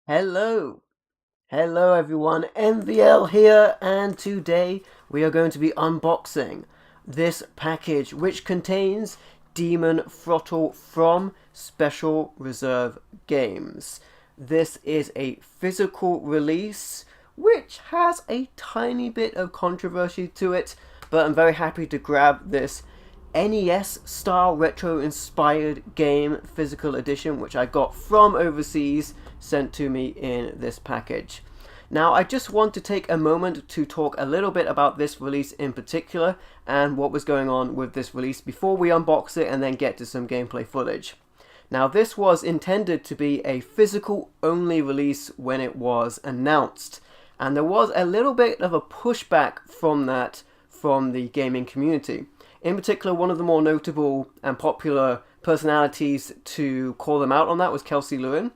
Hello, hello everyone, NVL here, and today we are going to be unboxing this package which contains Demon Throttle from Special Reserve Games. This is a physical release which has a tiny bit of controversy to it, but I'm very happy to grab this NES style retro inspired game physical edition which I got from overseas, sent to me in this package. Now I just want to take a moment to talk a little bit about this release in particular and what was going on with this release before we unbox it and then get to some gameplay footage. Now this was intended to be a physical only release when it was announced, and there was a little bit of a pushback from that from the gaming community. In particular, one of the more notable and popular personalities to call them out on that was Kelsey Lewin.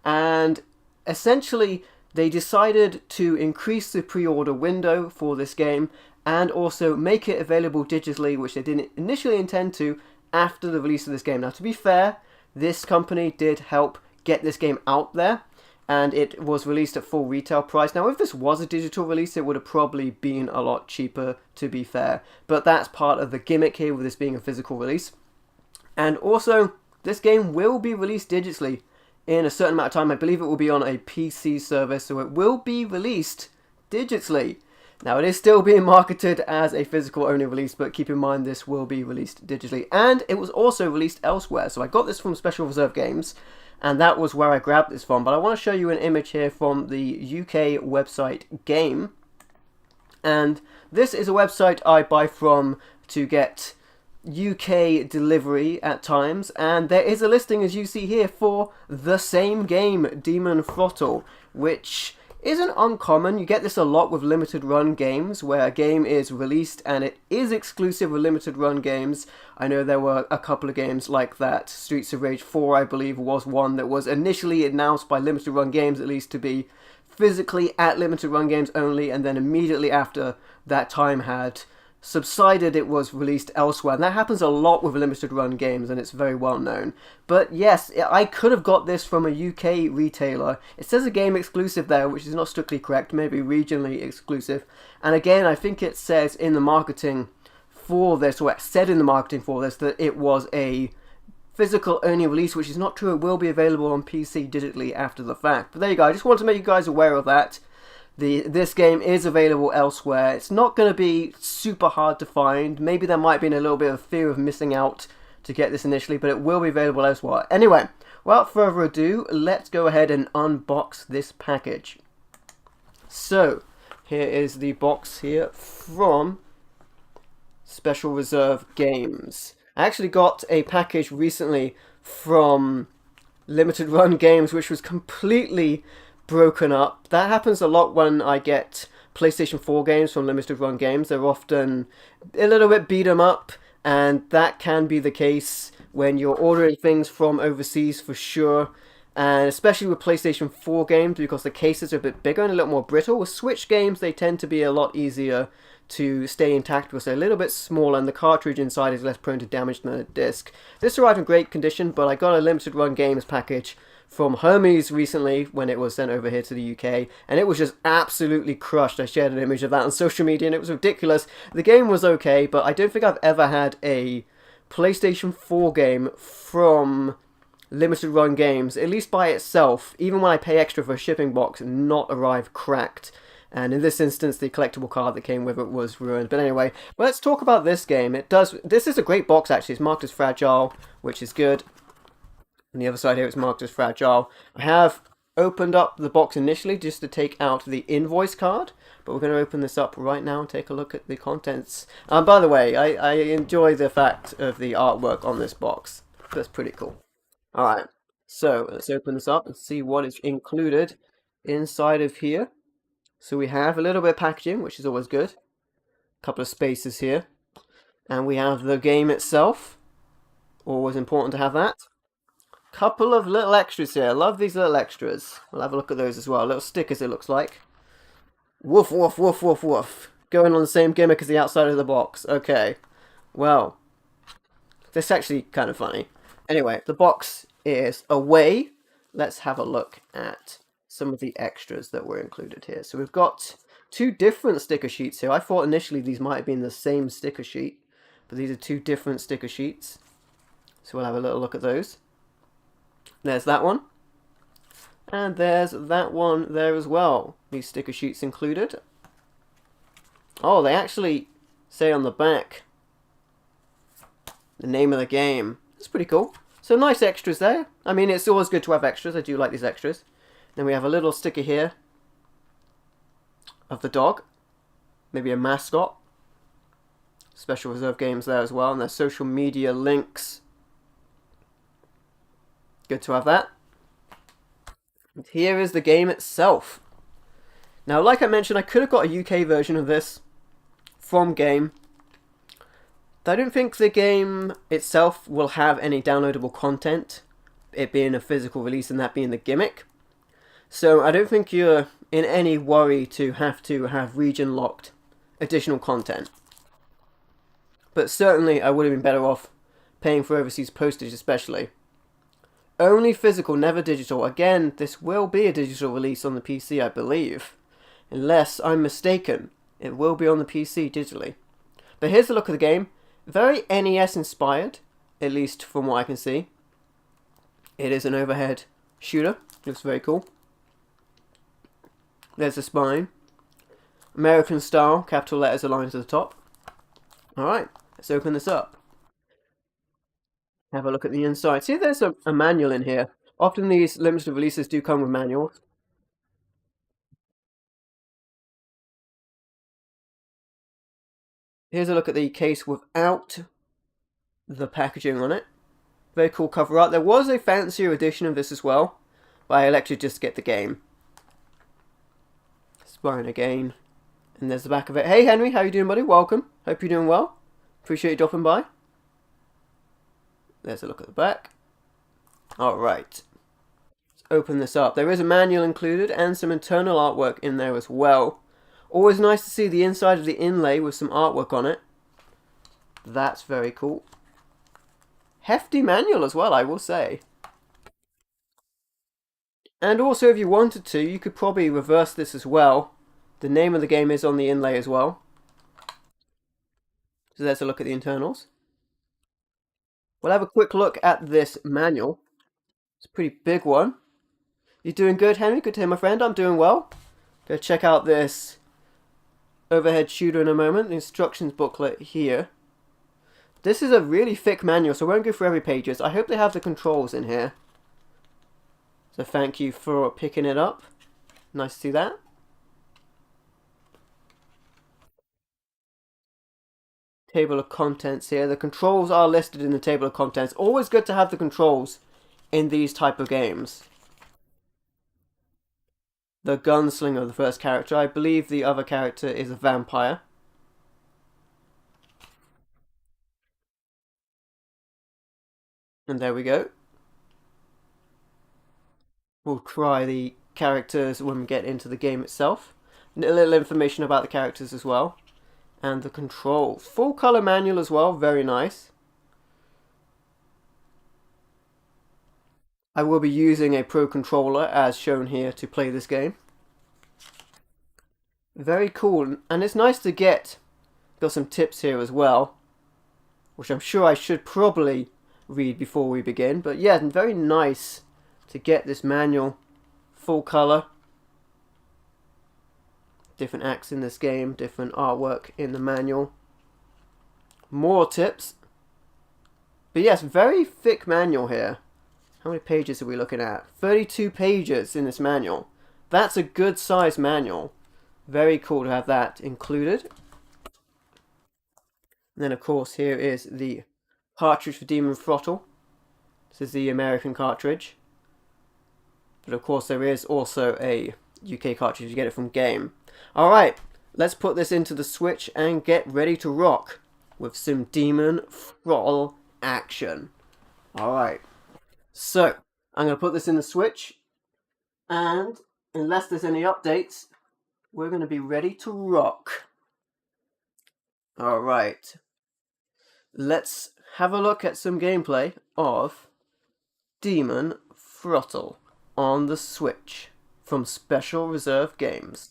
And essentially, they decided to increase the pre-order window for this game and also make it available digitally, which they didn't initially intend to, after the release of this game. Now, to be fair, this company did help get this game out there, and it was released at full retail price. Now, if this was a digital release, it would have probably been a lot cheaper, to be fair. But that's part of the gimmick here with this being a physical release. And also, this game will be released digitally in a certain amount of time. I believe it will be on a PC service, so it will be released digitally. Now, it is still being marketed as a physical only release, but keep in mind this will be released digitally. And it was also released elsewhere. So I got this from Special Reserve Games, and that was where I grabbed this from. But I want to show you an image here from the UK website Game. And this is a website I buy from to get UK delivery at times. And there is a listing, as you see here, for the same game, Demon Throttle, which isn't uncommon. You get this a lot with limited run games, where a game is released and it is exclusive with limited run games. I know there were a couple of games like that. Streets of Rage 4, I believe, was one that was initially announced by limited run games, at least, to be physically at limited run games only, and then immediately after that time had subsided, it was released elsewhere. And that happens a lot with limited run games, and it's very well known. But yes, I could have got this from a UK retailer. It says a game exclusive there, which is not strictly correct, maybe regionally exclusive. And again, I think it says in the marketing for this, or it said in the marketing for this, that it was a physical only release, which is not true. It will be available on PC digitally after the fact. But there you go, I just wanted to make you guys aware of that. This game is available elsewhere. It's not going to be super hard to find. Maybe there might be a little bit of fear of missing out to get this initially, but it will be available elsewhere. Anyway, without further ado, let's go ahead and unbox this package. So, here is the box here from Special Reserve Games. I actually got a package recently from Limited Run Games, which was completely broken up. That happens a lot when I get PlayStation 4 games from Limited Run Games. They're often a little bit beat 'em up, and that can be the case when you're ordering things from overseas for sure. And especially with PlayStation 4 games, because the cases are a bit bigger and a little more brittle. With Switch games, they tend to be a lot easier to stay intact because they're a little bit smaller and the cartridge inside is less prone to damage than a disc. This arrived in great condition, but I got a Limited Run Games package from Hermes recently when it was sent over here to the UK, and it was just absolutely crushed. I shared an image of that on social media and it was ridiculous. The game was okay, but I don't think I've ever had a PlayStation 4 game from Limited Run Games, at least by itself, even when I pay extra for a shipping box, not arrive cracked. And in this instance, the collectible card that came with it was ruined. But anyway, let's talk about this game. This is a great box, actually. It's marked as fragile, which is good. On the other side here, it's marked as fragile. I have opened up the box initially just to take out the invoice card, but we're going to open this up right now and take a look at the contents. By the way, I enjoy the fact of the artwork on this box. That's pretty cool. Alright, so let's open this up and see what is included inside of here. So we have a little bit of packaging, which is always good. A couple of spaces here. And we have the game itself. Always important to have that. Couple of little extras here. I love these little extras. We'll have a look at those as well. Little stickers, it looks like. Woof, woof, woof, woof, woof. Going on the same gimmick as the outside of the box. Okay. Well, this is actually kind of funny. Anyway, the box is away. Let's have a look at some of the extras that were included here. So we've got 2 different sticker sheets here. I thought initially these might have been the same sticker sheet, but these are 2 different sticker sheets. So we'll have a little look at those. There's that one. And there's that one there as well. These sticker sheets included. Oh, they actually say on the back the name of the game. That's pretty cool. So nice extras there. I mean, it's always good to have extras. I do like these extras. Then we have a little sticker here of the dog. Maybe a mascot. Special reserve games there as well. And their social media links. Good to have that. And here is the game itself. Now, like I mentioned, I could have got a UK version of this from Game. I don't think the game itself will have any downloadable content, it being a physical release and that being the gimmick. So I don't think you're in any worry to have region-locked additional content. But certainly I would have been better off paying for overseas postage especially. Only physical, never digital. Again, this will be a digital release on the PC, I believe. Unless I'm mistaken, it will be on the PC digitally. But here's a look at the game. Very NES inspired, at least from what I can see. It is an overhead shooter. Looks very cool. There's the spine. American style, capital letters aligned to the top. Alright, let's open this up. Have a look at the inside. See, there's a manual in here. Often these limited releases do come with manuals. Here's a look at the case without the packaging on it. Very cool cover art. There was a fancier edition of this as well, but I elected just to get the game. Spine again. And there's the back of it. Hey Henry, how you doing, buddy? Welcome. Hope you're doing well. Appreciate you dropping by. There's a look at the back. Alright. Let's open this up. There is a manual included and some internal artwork in there as well. Always nice to see the inside of the inlay with some artwork on it. That's very cool. Hefty manual as well, I will say. And also, if you wanted to, you could probably reverse this as well. The name of the game is on the inlay as well. So there's a look at the internals. We'll have a quick look at this manual. It's a pretty big one. You doing good, Henry? Good to hear, my friend. I'm doing well. Go check out this overhead shooter in a moment. The instructions booklet here. This is a really thick manual, so I won't go through every pages. I hope they have the controls in here. So thank you for picking it up. Nice to see that. Table of contents here. The controls are listed in the table of contents. Always good to have the controls in these type of games. The gunslinger, the first character. I believe the other character is a vampire. And there we go. We'll try the characters when we get into the game itself. A little information about the characters as well. And the controls. Full color manual as well. Very nice. I will be using a Pro Controller as shown here to play this game. Very cool. And it's nice to got some tips here as well, which I'm sure I should probably read before we begin. But yeah, very nice to get this manual full color. Different acts in this game, different artwork in the manual. More tips. But yes, very thick manual here. How many pages are we looking at? 32 pages in this manual. That's a good size manual. Very cool to have that included. And then of course here is the cartridge for Demon Throttle. This is the American cartridge. But of course there is also a UK cartridge. You get it from Game. Alright, let's put this into the Switch and get ready to rock with some Demon Throttle action. Alright, so I'm going to put this in the Switch, and unless there's any updates, we're going to be ready to rock. Alright, let's have a look at some gameplay of Demon Throttle on the Switch. from Special Reserve Games.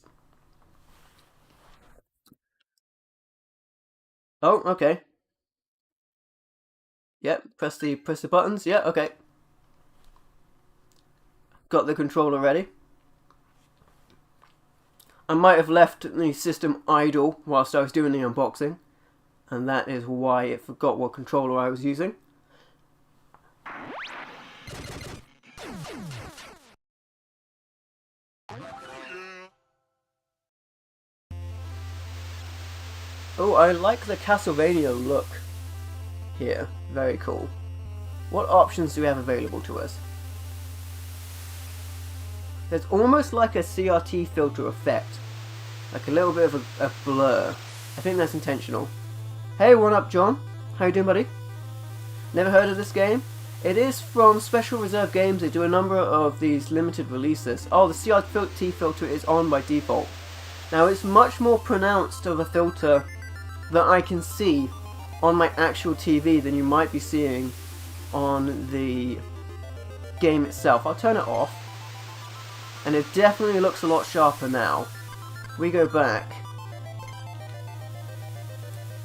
Oh, okay. Yep, press the buttons. Yeah, okay. Got the controller ready. I might have left the system idle whilst I was doing the unboxing, and that is why it forgot what controller I was using. Oh, I like the Castlevania look here. Very cool. What options do we have available to us? There's almost like a CRT filter effect. Like a little bit of a blur. I think that's intentional. Hey, what up, John? How you doing, buddy? Never heard of this game? It is from Special Reserve Games. They do a number of these limited releases. Oh, the CRT filter is on by default. Now, it's much more pronounced of a filter that I can see on my actual TV than you might be seeing on the game itself. I'll turn it off. And it definitely looks a lot sharper now. We go back.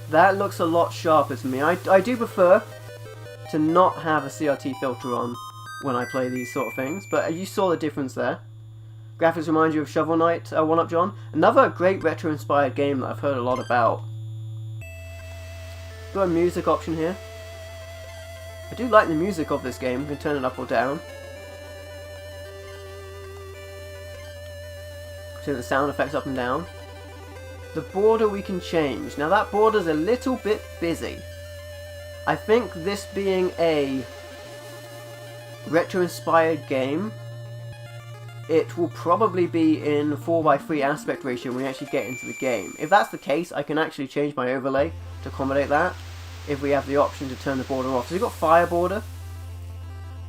That looks a lot sharper to me. I do prefer to not have a CRT filter on when I play these sort of things, but you saw the difference there. Graphics remind you of Shovel Knight, One Up John. Another great retro-inspired game that I've heard a lot about. Got a music option here. I do like the music of this game. You can turn it up or down. Turn the sound effects up and down. The border we can change. Now that border's a little bit busy. I think this being a retro-inspired game, it will probably be in 4:3 aspect ratio when we actually get into the game. If that's the case, I can actually change my overlay to accommodate that if we have the option to turn the border off. So we've got fire border.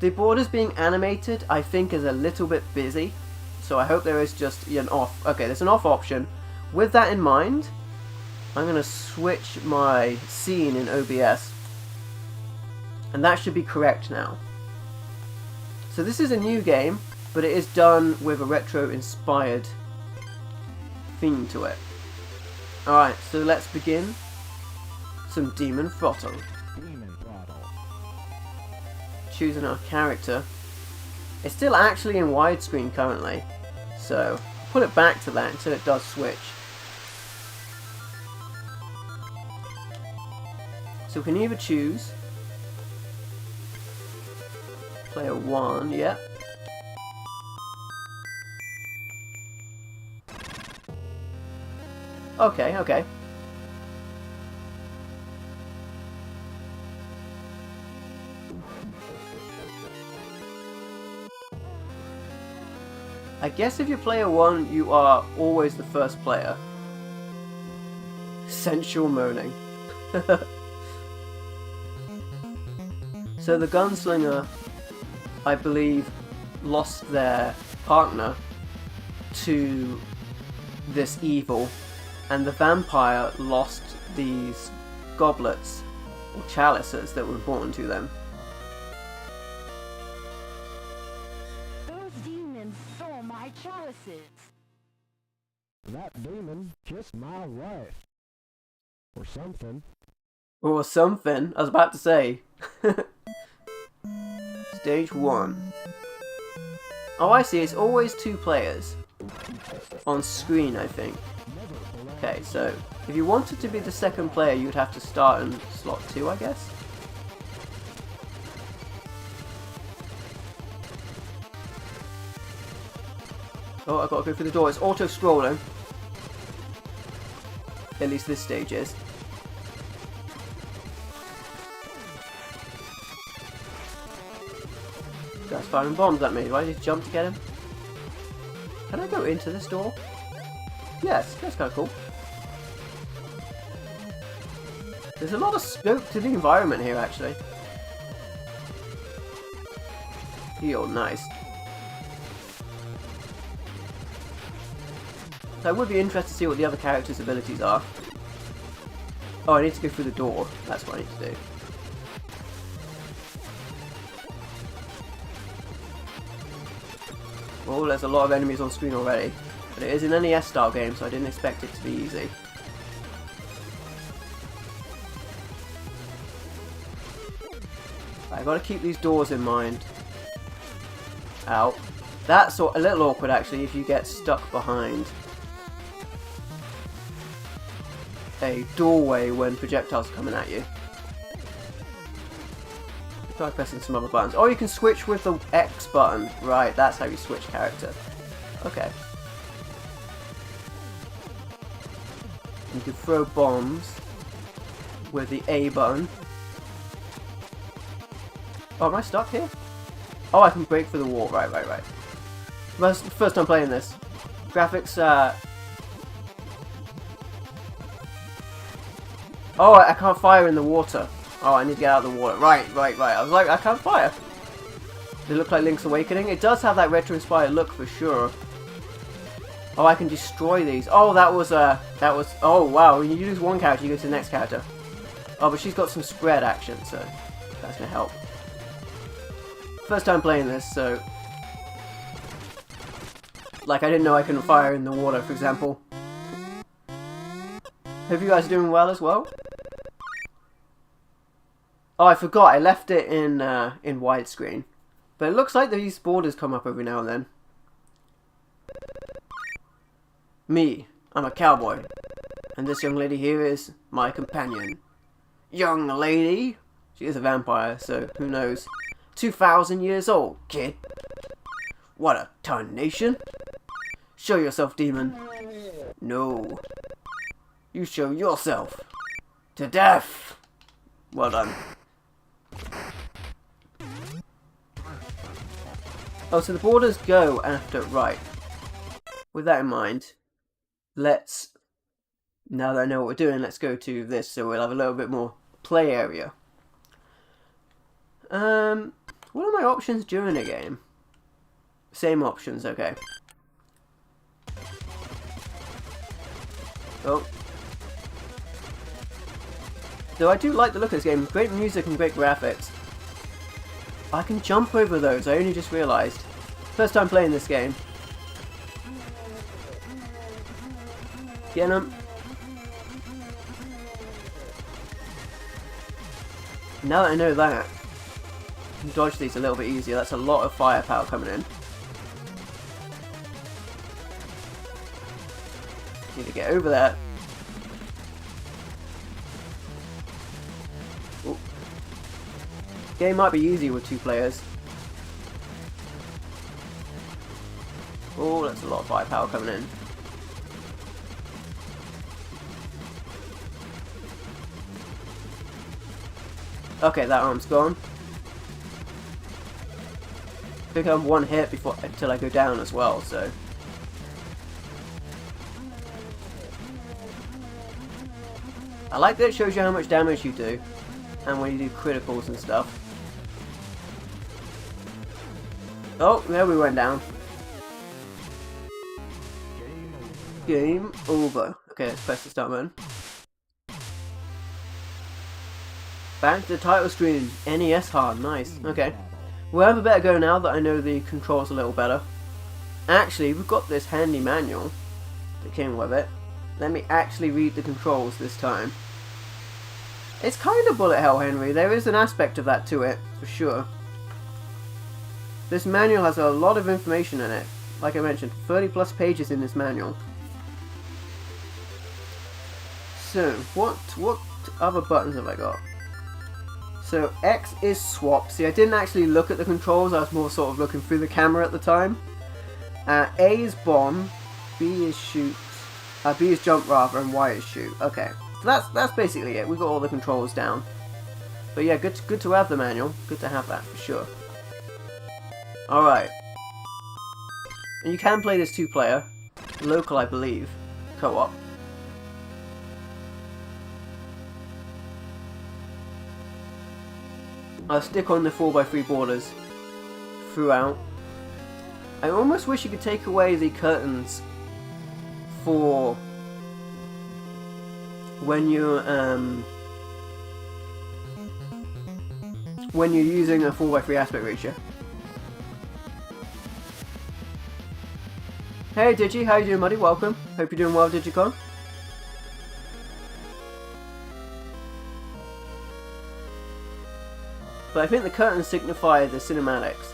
The borders being animated, I think, is a little bit busy. So I hope there is just an off. Okay, there's an off option. With that in mind, I'm going to switch my scene in OBS. And that should be correct now. So this is a new game, but it is done with a retro-inspired theme to it. Alright, so let's begin. Some Demon Throttle. Choosing our character. It's still actually in widescreen currently, so I'll put it back to that until it does switch. So we can either choose player 1, yeah. Okay, okay. I guess if you're player 1, you are always the first player. Sensual moaning. So the gunslinger, I believe, lost their partner to this evil, and the vampire lost these goblets, or chalices, that were important to them. Chalices. That demon kissed my wife. Or something. Or something, I was about to say. Stage 1. Oh, I see, it's always 2 players. On screen, I think. Okay, so, if you wanted to be the second player, you'd have to start in slot 2, I guess? Oh, I've got to go through the door. It's auto-scrolling. At least this stage is. That's firing bombs at me. Do I just jump to get him? Can I go into this door? Yes, that's kind of cool. There's a lot of scope to the environment here, actually. Yo, nice. So I would be interested to see what the other characters' abilities are. Oh, I need to go through the door. That's what I need to do. Oh, there's a lot of enemies on screen already. But it is an NES style game, so I didn't expect it to be easy. I gotta keep these doors in mind. Ow. That's a little awkward actually if you get stuck behind a doorway when projectiles are coming at you. Try pressing some other buttons. Oh, you can switch with the X button. Right, that's how you switch character. Okay. You can throw bombs with the A button. Oh, am I stuck here? Oh, I can break through the wall. Right. First time playing this. Graphics, oh, I can't fire in the water. Oh, I need to get out of the water. Right. I was like, I can't fire. Does it look like Link's Awakening? It does have that retro-inspired look for sure. Oh, I can destroy these. Oh, that was, oh, wow. When you use one character, you go to the next character. Oh, but she's got some spread action, so that's going to help. First time playing this, so... Like, I didn't know I couldn't fire in the water, for example. Hope you guys are doing well as well. Oh, I forgot. I left it in widescreen. But it looks like these borders come up every now and then. Me, I'm a cowboy. And this young lady here is my companion. Young lady? She is a vampire, so who knows. 2,000 years old, kid. What a tarnation. Show yourself, demon. No. You show yourself. To death. Well done. Oh, so the borders go after... Right. With that in mind, let's... Now that I know what we're doing, let's go to this, so we'll have a little bit more play area. What are my options during a game? Same options, okay. Oh. Though I do like the look of this game. Great music and great graphics. I can jump over those, I only just realised. First time playing this game. Get them. Now that I know that, I can dodge these a little bit easier. That's a lot of firepower coming in. Need to get over that. Ooh. Game might be easy with 2 players. Oh, that's a lot of firepower coming in. Okay, that arm's gone. I think I'm one hit before until I go down as well, so. I like that it shows you how much damage you do, and when you do criticals and stuff. Oh, there we went down. Game over. Okay, let's press the start button. Back to the title screen. NES hard, nice. Okay. We'll have a better go now that I know the controls a little better. Actually, we've got this handy manual that came with it. Let me actually read the controls this time. It's kind of bullet hell, Henry. There is an aspect of that to it, for sure. This manual has a lot of information in it. Like I mentioned, 30 plus pages in this manual. So, what other buttons have I got? So, X is swap. See, I didn't actually look at the controls. I was more sort of looking through the camera at the time. A is bomb. B is shoot. B is jump rather, and Y is shoot. Okay, so that's basically it. We've got all the controls down. But yeah, good to have the manual. Good to have that for sure. All right, and you can play this 2-player, local, I believe, co-op. I'll stick on the 4x3 borders throughout. I almost wish you could take away the curtains for when you're using a 4x3 aspect ratio. Hey Digi, how you doing, buddy? Welcome. Hope you're doing well, Digicon. But I think the curtains signify the cinematics.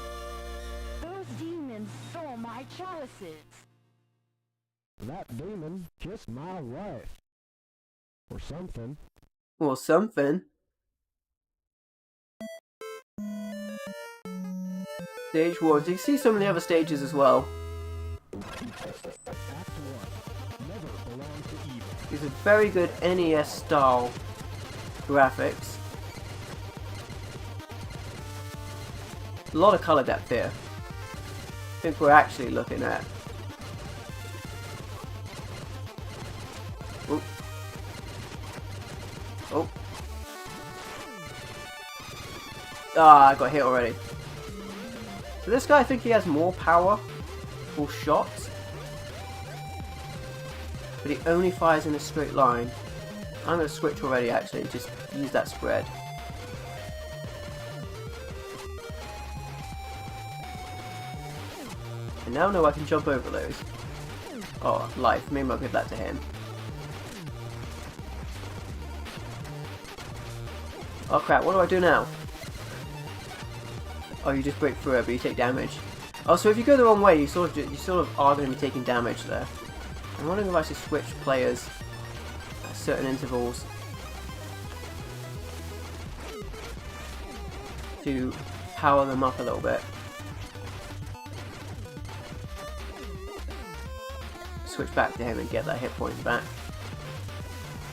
Those demons stole my chalices. That demon kissed my wife. Or something. Or something. Stage 1. You can see some of the other stages as well. Act 1. Never belong to evil. These are very good NES style graphics. A lot of colour depth here. I think we're actually looking at... Oh. Oh. Ah, I got hit already. So this guy, I think he has more power for shots. But he only fires in a straight line. I'm going to switch already actually, just use that spread. And now I know I can jump over those. Oh, life. Maybe I'll give that to him. Oh crap, what do I do now? Oh, you just break through it, but you take damage. Oh, so if you go the wrong way, you sort of are going to be taking damage there. I'm wondering if I should switch players at certain intervals to power them up a little bit. Switch back to him and get that hit points back.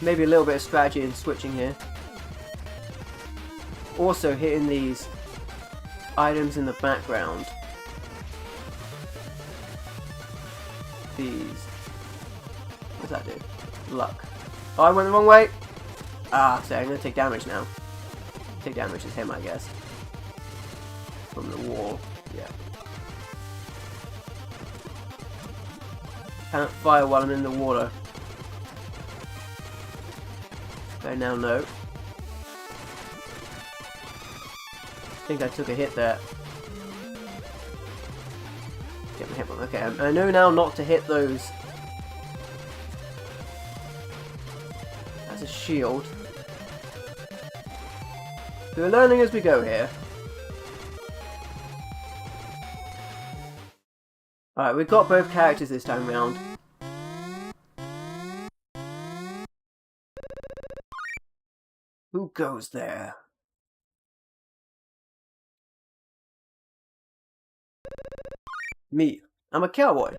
Maybe a little bit of strategy in switching here. Also hitting these items in the background. These. What does that do? Luck. Oh, I went the wrong way! Ah, so I'm going to take damage now. Take damage as him, I guess. From the wall. Yeah. Can't fire while I'm in the water. I now know. I think I took a hit there. Get my hit one. Okay, I know now not to hit those. That's a shield. So we're learning as we go here. Alright, we've got both characters this time round. Who goes there? Me. I'm a cowboy.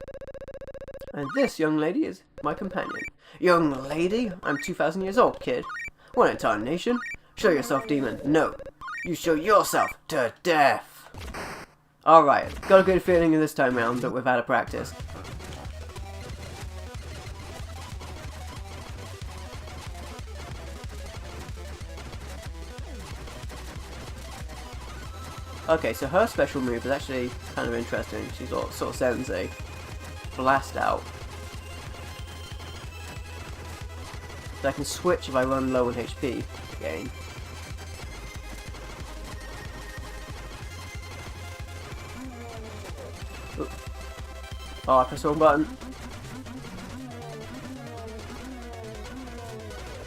And this young lady is my companion. Young lady? I'm 2,000 years old, kid. What in tarnation? Show yourself, demon. No. You show yourself to death. Alright, got a good feeling this time round that we've had a practice. Okay, so her special move is actually kind of interesting. She's sort of sends a blast out. So I can switch if I run low on HP again. Oop. Oh, I pressed the wrong button.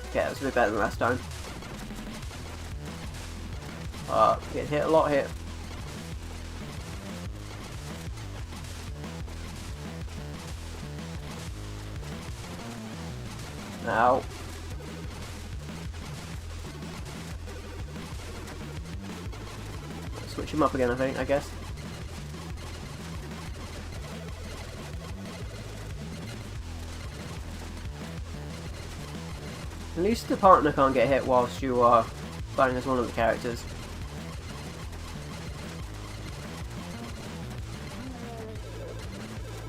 Okay, that was a bit better than last time. Getting hit a lot here. Ow. Switch him up again, I guess. At least the partner can't get hit whilst you are fighting as one of the characters.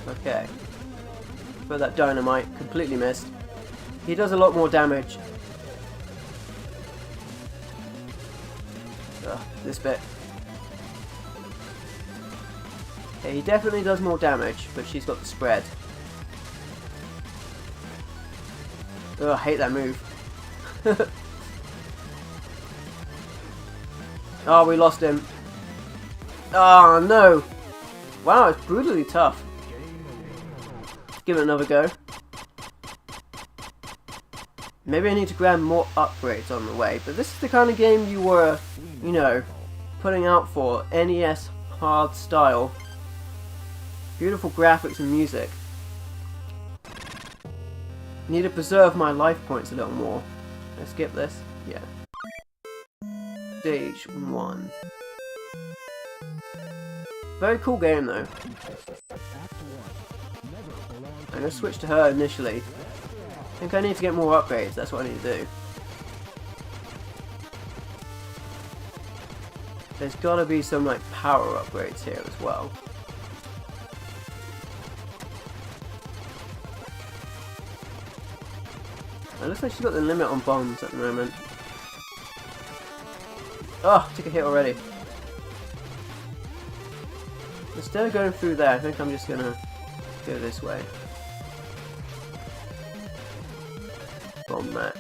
Okay. But that dynamite completely missed. He does a lot more damage. Ugh, this bit. Okay, he definitely does more damage, but she's got the spread. Ugh, I hate that move. Oh, we lost him. Oh, no. Wow, it's brutally tough. give it another go. Maybe I need to grab more upgrades on the way, but this is the kind of game you were, you know, putting out for. NES hard style. Beautiful graphics and music. Need to preserve my life points a little more. Let's skip this. Yeah. Stage 1. Very cool game though. I'm gonna switch to her initially. I think I need to get more upgrades, that's what I need to do. There's gotta be some like power upgrades here as well. It looks like she's got the limit on bombs at the moment. Oh, took a hit already. Instead of going through there, I think I'm just gonna go this way. Bomb max.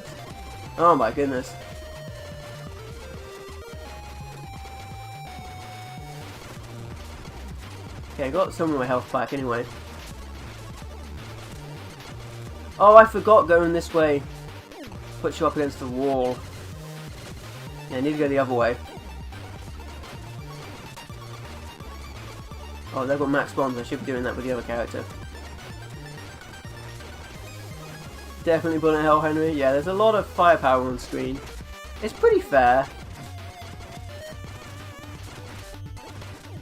Oh my goodness. Okay, I got some of my health back anyway. Oh, I forgot going this way. Puts you up against the wall. Yeah, I need to go the other way. Oh, they've got max bombs. I should be doing that with the other character. Definitely bullet hell, Henry. Yeah, there's a lot of firepower on screen. It's pretty fair.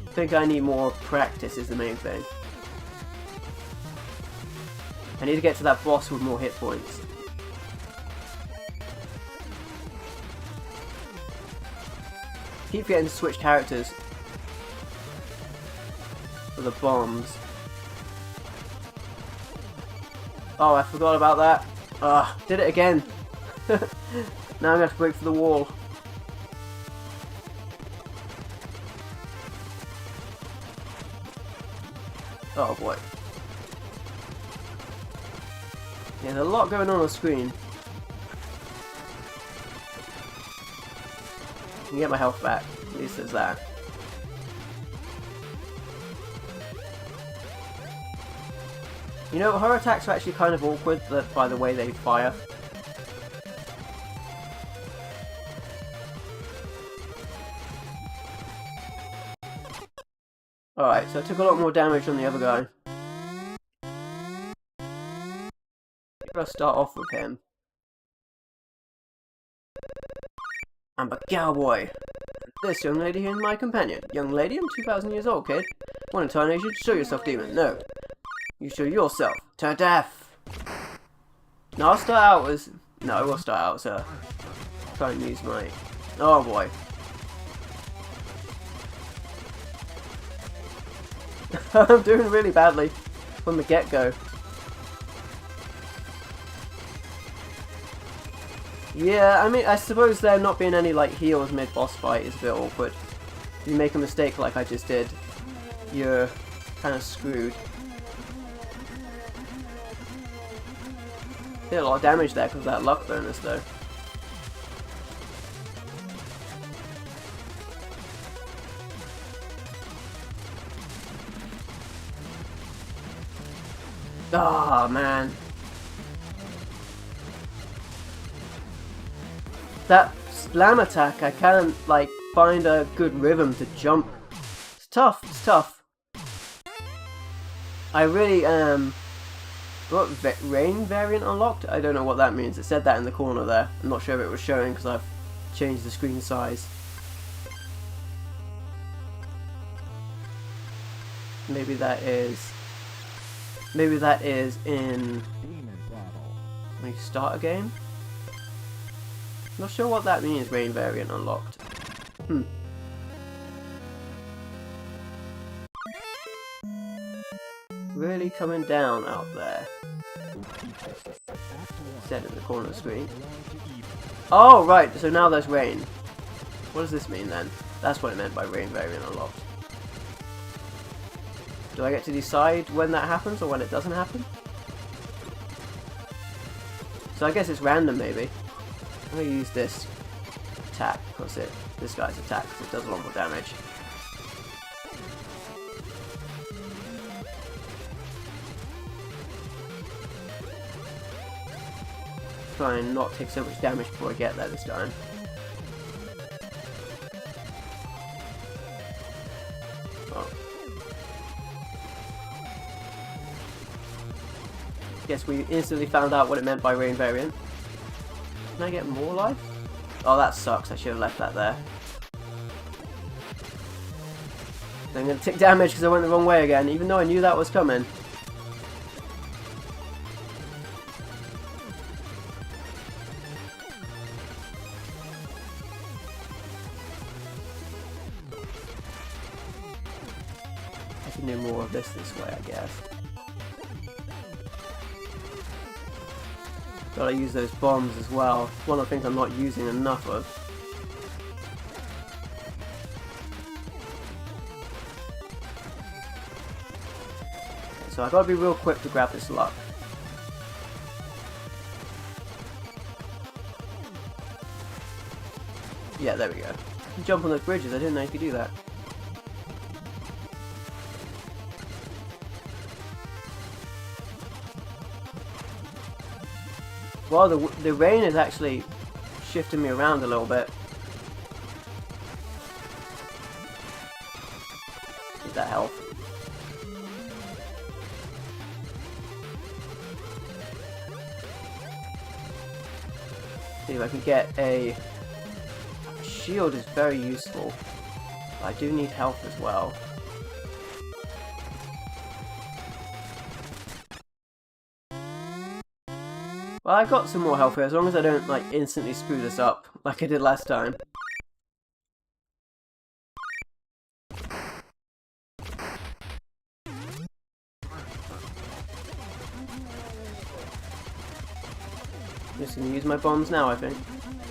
I think I need more practice is the main thing. I need to get to that boss with more hit points. Keep getting to switch characters for the bombs. Oh, I forgot about that. Ah, did it again. Now I'm gonna have to break through the wall. Oh boy. Yeah, there's a lot going on screen. I can get my health back. At least there's that. You know, her attacks are actually kind of awkward by the way they fire. Alright, so I took a lot more damage on the other guy. Let's start off with him. I'm a cowboy. This young lady here is my companion. Young lady, I'm 2,000 years old, kid. One in tarnation, show yourself, demon. No. You show yourself. To death. No, I'll start out as... No, we'll start out as try and use my... Oh boy. I'm doing really badly from the get-go. Yeah, I mean, I suppose there not being any like heals mid-boss fight is a bit awkward. If you make a mistake like I just did, you're kind of screwed. Did a lot of damage there because of that luck bonus though. Ah, man. That slam attack, I can't like find a good rhythm to jump. It's tough, it's tough. I really what, rain variant unlocked? I don't know what that means. It said that in the corner there. I'm not sure if it was showing because I've changed the screen size. Maybe that is in when you start a game? Not sure what that means, rain variant unlocked. Really coming down out there. Said in the corner of the screen. Oh, right, so now there's rain. What does this mean then? That's what it meant by rain variant unlocked. Do I get to decide when that happens or when it doesn't happen? So I guess it's random maybe. I'm going to use this attack because this guy's attack because it does a lot more damage. try and not take so much damage before I get there this time. Oh. Guess we instantly found out what it meant by rain variant. Can I get more life? Oh, that sucks. I should have left that there. I'm going to take damage because I went the wrong way again, even though I knew that was coming. I can do more of this way, I guess. Gotta use those bombs as well. One of the things I'm not using enough of. So I gotta be real quick to grab this luck. Yeah, there we go. Jump on those bridges, I didn't know you could do that. Well, the rain is actually shifting me around a little bit. Did that help? See if I can get a shield is very useful. I do need health as well. Well, I got some more health here, as long as I don't like instantly screw this up like I did last time. I'm just gonna use my bombs now, I think.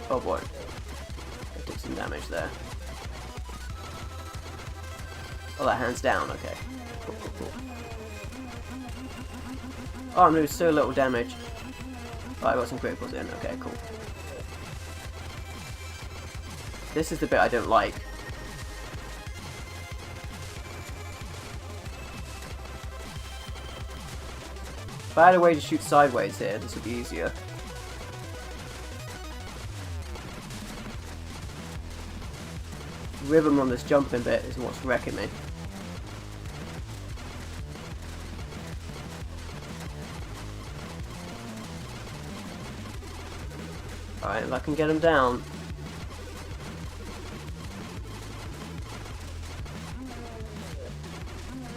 Oh boy. I took some damage there. Oh, that hand's down, okay. Cool, cool, cool. Oh, I'm doing so little damage. Oh, I got some criticals in, okay, cool. This is the bit I don't like. If I had a way to shoot sideways here, this would be easier. Rhythm on this jumping bit is what's wrecking me. Alright, if I can get him down.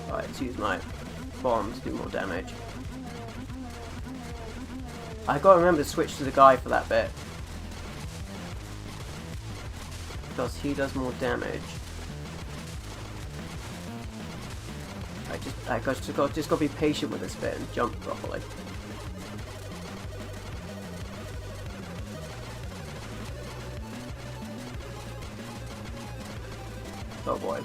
Alright, let's use my bombs to do more damage. I gotta remember to switch to the guy for that bit. Because he does more damage. I just gotta be patient with this bit and jump properly. Oh boy.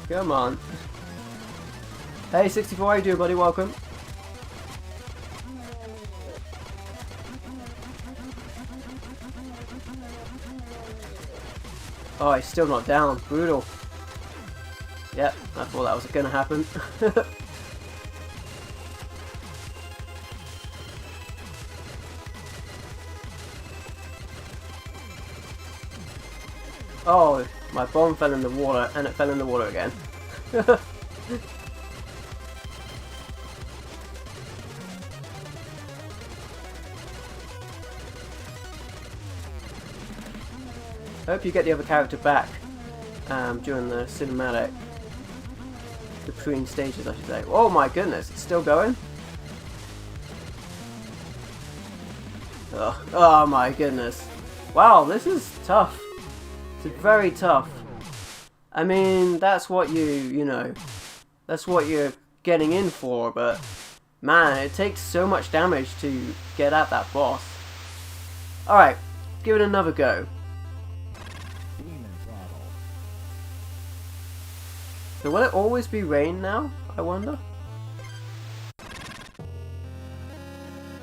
Come on. Hey 64, how you doing, buddy? Welcome. Oh, he's still not down. Brutal. Yep, I thought that was gonna happen. Oh, my bomb fell in the water, and it fell in the water again. I hope you get the other character back during the cinematic. Between stages, I should say. Oh my goodness, it's still going? Oh my goodness. Wow, this is tough. It's very tough. I mean, that's what you know, that's what you're getting in for, but man, it takes so much damage to get at that boss. Alright, give it another go. So will it always be rain now, I wonder?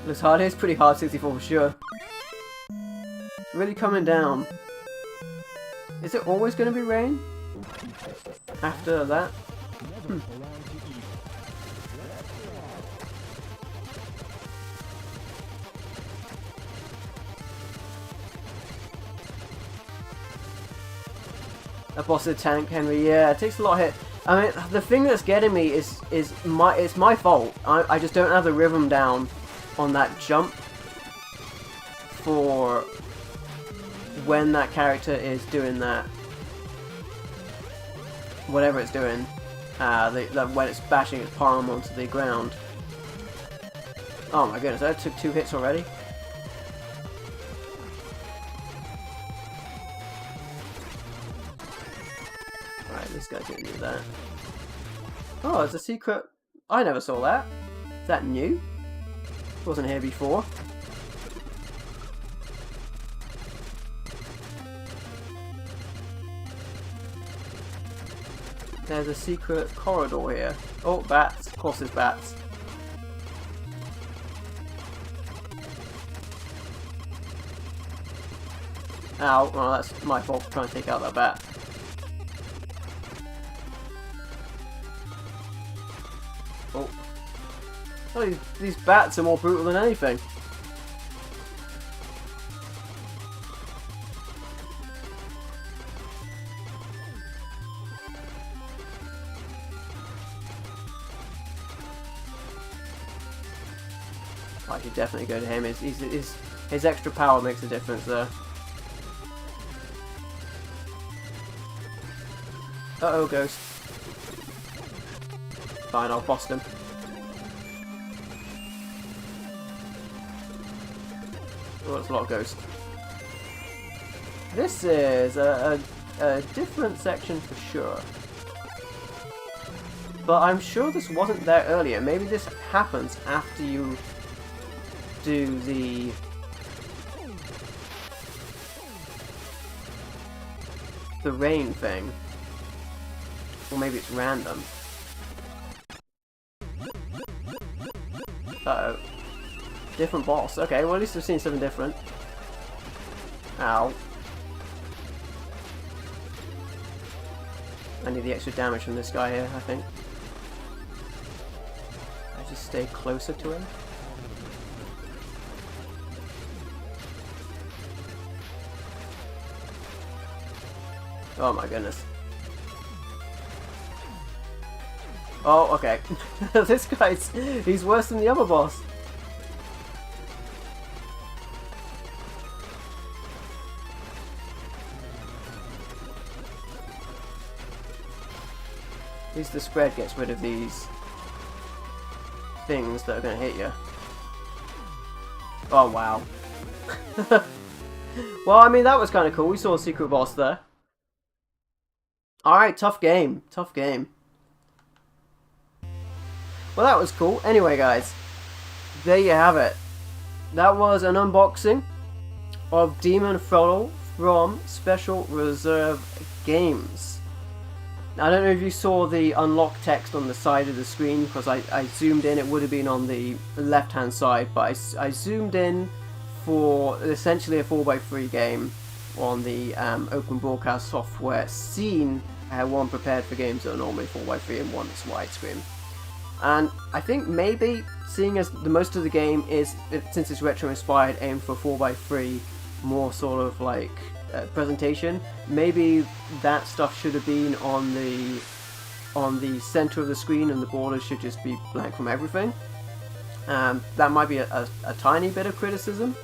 Looks hard, it's pretty hard, 64 for sure. Really coming down. Is it always going to be rain? After that? A boss of the tank, Henry. Yeah, it takes a lot of hit. I mean, the thing that's getting me is it's my fault. I just don't have the rhythm down on that jump for when that character is doing that, whatever it's doing, when it's bashing its palm onto the ground. Oh my goodness, that took 2 hits already. Alright, this guy's gonna do that. Oh, it's a secret. I never saw that. Is that new? Wasn't here before. There's a secret corridor here. Oh, bats. Of course there's bats. Ow. Well, that's my fault for trying to take out that bat. Oh. Oh, these bats are more brutal than anything. I should definitely go to him. His extra power makes a difference there. Uh-oh, ghost. Fine, I'll boss him. Oh, that's a lot of ghosts. This is a different section for sure. But I'm sure this wasn't there earlier. Maybe this happens after you do the rain thing. Or maybe it's random. Uh-oh. Different boss. Okay, well at least I've seen something different. Ow. I need the extra damage from this guy here, I think. I just stay closer to him. Oh my goodness. Oh, okay. This guy's... he's worse than the other boss. At least the spread gets rid of these things that are going to hit you. Oh, wow. Well, I mean, that was kind of cool. We saw a secret boss there. Alright, tough game. Tough game. Well, that was cool. Anyway, guys, there you have it. That was an unboxing of Demon Throttle from Special Reserve Games. I don't know if you saw the unlock text on the side of the screen, because I zoomed in. It would have been on the left-hand side, but I zoomed in for essentially a 4x3 game on the open broadcast software scene. I had one prepared for games that are normally 4x3 and one that's widescreen. And I think maybe, seeing as the most of the game is, since it's retro inspired, aimed for 4x3, more sort of like presentation, maybe that stuff should have been on the center of the screen and the borders should just be blank from everything. That might be a tiny bit of criticism.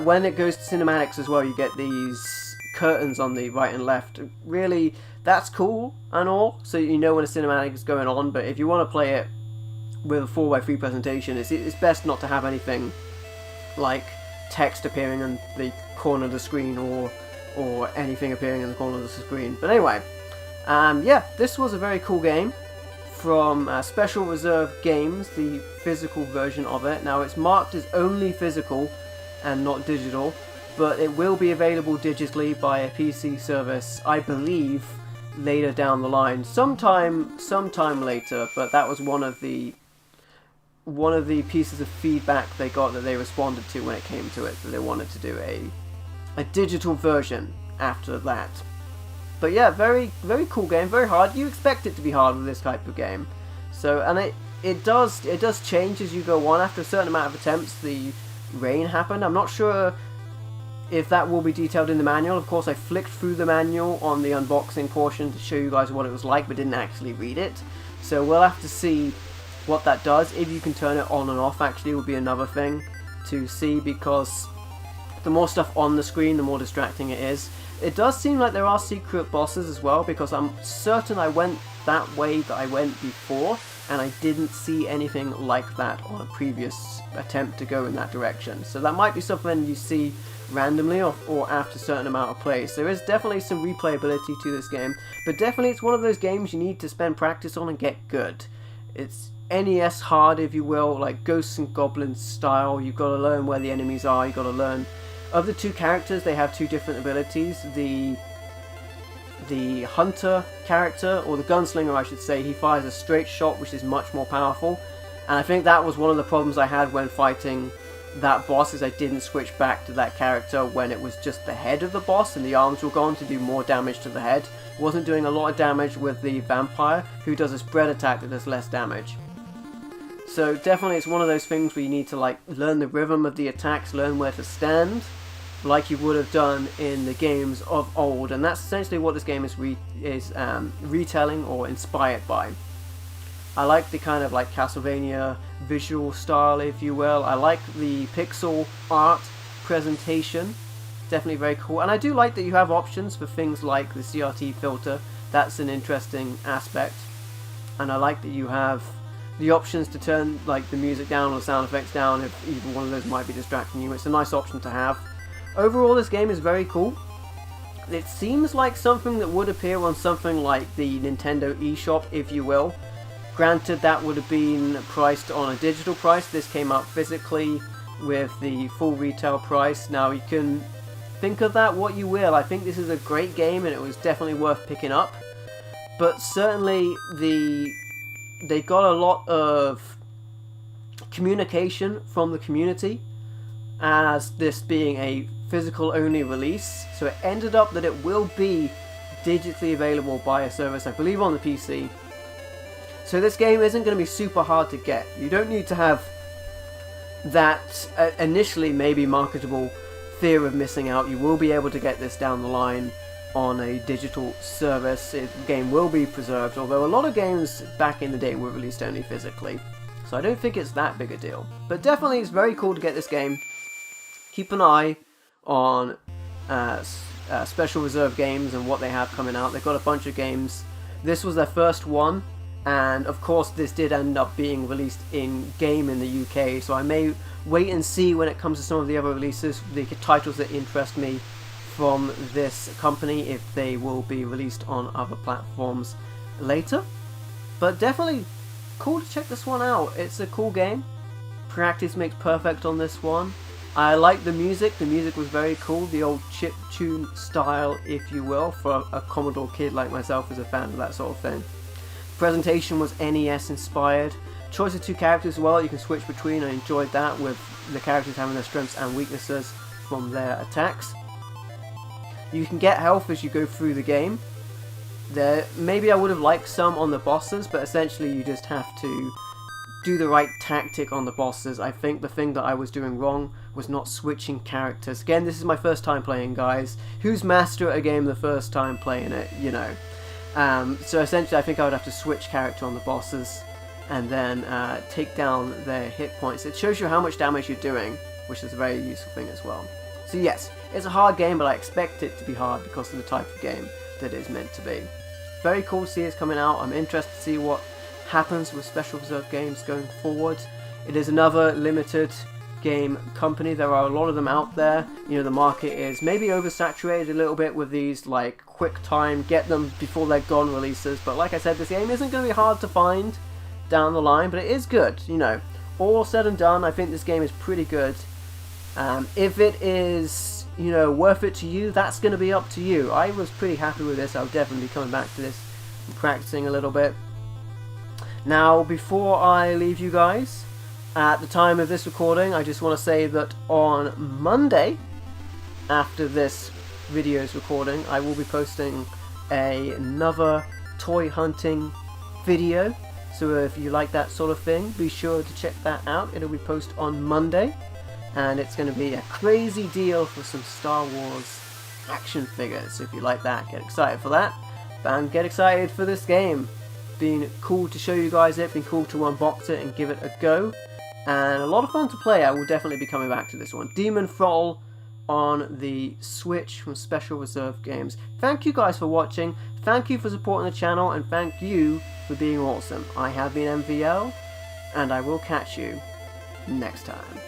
When it goes to cinematics as well, you get these curtains on the right and left. Really, that's cool and all, so you know when a cinematic is going on, but if you want to play it with a 4x3 presentation, it's best not to have anything like text appearing in the corner of the screen or anything appearing in the corner of the screen. But anyway, yeah, this was a very cool game from Special Reserve Games, the physical version of it. Now it's marked as only physical and not digital, but it will be available digitally by a PC service, I believe, later down the line, sometime later. But that was one of the pieces of feedback they got, that they responded to when it came to it, that they wanted to do a digital version after that. But yeah, very cool game, very hard. You expect it to be hard with this type of game. So, and it does change as you go on. After a certain amount of attempts, the rain happened. I'm not sure if that will be detailed in the manual. Of course, I flicked through the manual on the unboxing portion to show you guys what it was like, but didn't actually read it. So we'll have to see what that does. If you can turn it on and off, actually, will be another thing to see, because the more stuff on the screen, the more distracting it is. It does seem like there are secret bosses as well, because I'm certain I went that way that I went before, and I didn't see anything like that on a previous attempt to go in that direction. So that might be something you see randomly or after a certain amount of play. So there is definitely some replayability to this game, but definitely it's one of those games you need to spend practice on and get good. It's NES hard, if you will, like Ghosts and Goblins style. You've got to learn where the enemies are, you've got to learn. Of the two characters, they have two different abilities. The hunter character, or the gunslinger I should say, he fires a straight shot, which is much more powerful. And I think that was one of the problems I had when fighting that boss, is I didn't switch back to that character when it was just the head of the boss and the arms were gone to do more damage to the head. It wasn't doing a lot of damage with the vampire, who does a spread attack that does less damage. So definitely it's one of those things where you need to like learn the rhythm of the attacks, learn where to stand, like you would have done in the games of old, and that's essentially what this game is retelling or inspired by. I like the kind of like Castlevania visual style, if you will. I like the pixel art presentation, definitely very cool. And I do like that you have options for things like the CRT filter. That's an interesting aspect. And I like that you have the options to turn like the music down or the sound effects down if either one of those might be distracting you. It's a nice option to have. Overall, this game is very cool. It seems like something that would appear on something like the Nintendo eShop, if you will. Granted, that would have been priced on a digital price. This came out physically with the full retail price. Now, you can think of that what you will. I think this is a great game and it was definitely worth picking up. But certainly, they got a lot of communication from the community as this being a physical only release. So it ended up that it will be digitally available by a service, I believe, on the PC. So this game isn't going to be super hard to get. You don't need to have that initially maybe marketable fear of missing out. You will be able to get this down the line on a digital service. The game will be preserved, although a lot of games back in the day were released only physically. So I don't think it's that big a deal. But definitely it's very cool to get this game. Keep an eye on Special Reserve Games and what they have coming out. They've got a bunch of games. This was their first one. And of course this did end up being released in game in the UK, so I may wait and see when it comes to some of the other releases, the titles that interest me from this company, if they will be released on other platforms later. But definitely cool to check this one out. It's a cool game. Practice makes perfect on this one. I like the music was very cool, the old chip tune style, if you will, for a Commodore kid like myself who's a fan of that sort of thing. Presentation was NES inspired. Choice of two characters as well, you can switch between. I enjoyed that, with the characters having their strengths and weaknesses from their attacks. You can get health as you go through the game. Maybe I would have liked some on the bosses, but essentially you just have to do the right tactic on the bosses. I think the thing that I was doing wrong was not switching characters. Again, this is my first time playing, guys. Who's master at a game the first time playing it, you know? So essentially I think I would have to switch character on the bosses and then take down their hit points. It shows you how much damage you're doing, which is a very useful thing as well. So yes, it's a hard game, but I expect it to be hard because of the type of game that it is meant to be. Very cool to see it's coming out. I'm interested to see what happens with Special Reserve Games going forward. It is another limited game company. There are a lot of them out there. You know, the market is maybe oversaturated a little bit with these like quick time, get them before they're gone releases. But like I said, this game isn't going to be hard to find down the line, but it is good. You know, all said and done, I think this game is pretty good. If it is, you know, worth it to you, that's going to be up to you. I was pretty happy with this. I'll definitely be coming back to this and practicing a little bit. Now, before I leave you guys, at the time of this recording, I just want to say that on Monday, after this videos recording, I will be posting another toy hunting video. So if you like that sort of thing, be sure to check that out. It'll be posted on Monday, and it's going to be a crazy deal for some Star Wars action figures. So if you like that, get excited for that, and get excited for this game. Been cool to show you guys it, been cool to unbox it and give it a go, and a lot of fun to play. I will definitely be coming back to this one. Demon Throttle on the Switch from Special Reserve Games. Thank you guys for watching, thank you for supporting the channel, and thank you for being awesome. I have been MVL, and I will catch you next time.